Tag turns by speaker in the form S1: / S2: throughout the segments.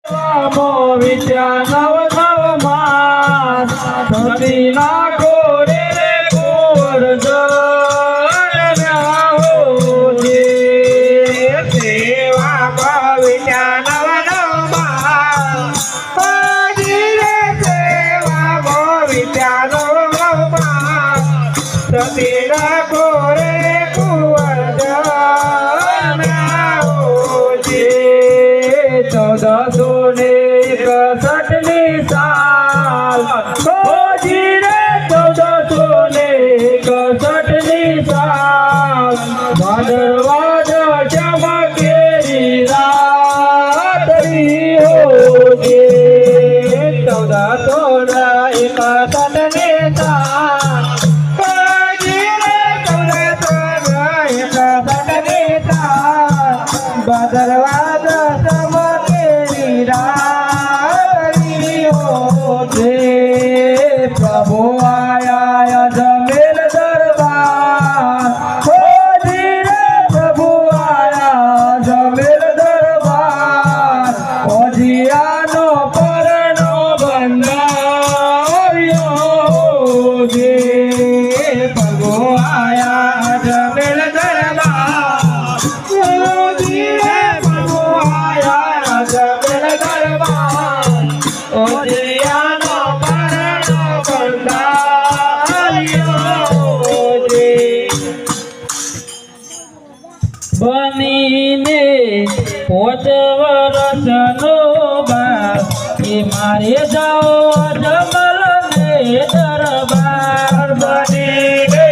S1: વિદ્યા નવ નવ માસ ધરી નાખો રે કુંવર
S2: સેવા વિદ્યા નવ નવ માસ સેવા વિદ્યા નવ નવ માસ ધરી નાખો રે કુંવર
S1: 1461 साल खोजी रे 1461 साल भादरवाद चमकेरी रात्रि होगी 1461 साल खोजी रे 1461 साल भादरवाद प्रभु आया जमेल दरबार खोजी रे प्रभु आया जमेल दरबार खोजियानो परनो बंधार्यो गे प्रभु आया जमेल दरबार खोजी रे प्रभु आया जमेल दरबार खोजियानो बनीने 5 વર્ષનો બાપ એ મારે જાઓ જમલ ને દરબાર
S2: બનીને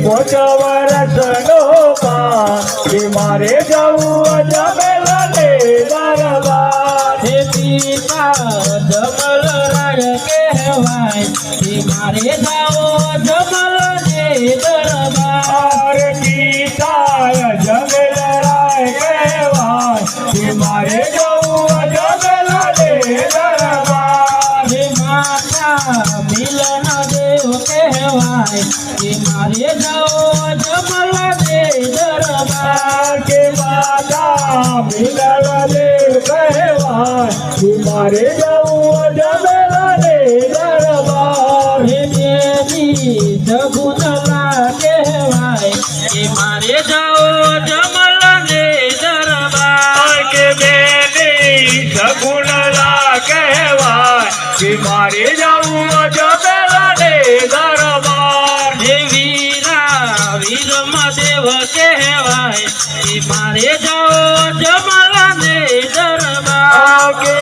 S2: 5 વર્ષનો બાપ એ મારે જાઉં જમલ ને દરબાર
S1: હે પિતા જમલ રાય કહેવાય એ મારે જાઓ જમલ ને દરબાર
S2: मारे जाऊं जमेला दे दरबार
S1: माता मिलन देव कहवाय कि मारे जाओ जमल दे दरबार
S2: के माता मिलन देव कहवाय कि मारे जाऊं जमेला दे दरबार
S1: हे देवी सगुनला कहवाय कि मारे जाओ जमल दे दरबार
S2: के बेनी सगुनला कहवाय कि मारे जाऊं जमेला दे दरबार
S1: हे वीरा वीर देव कहवाय कि मारे जाओ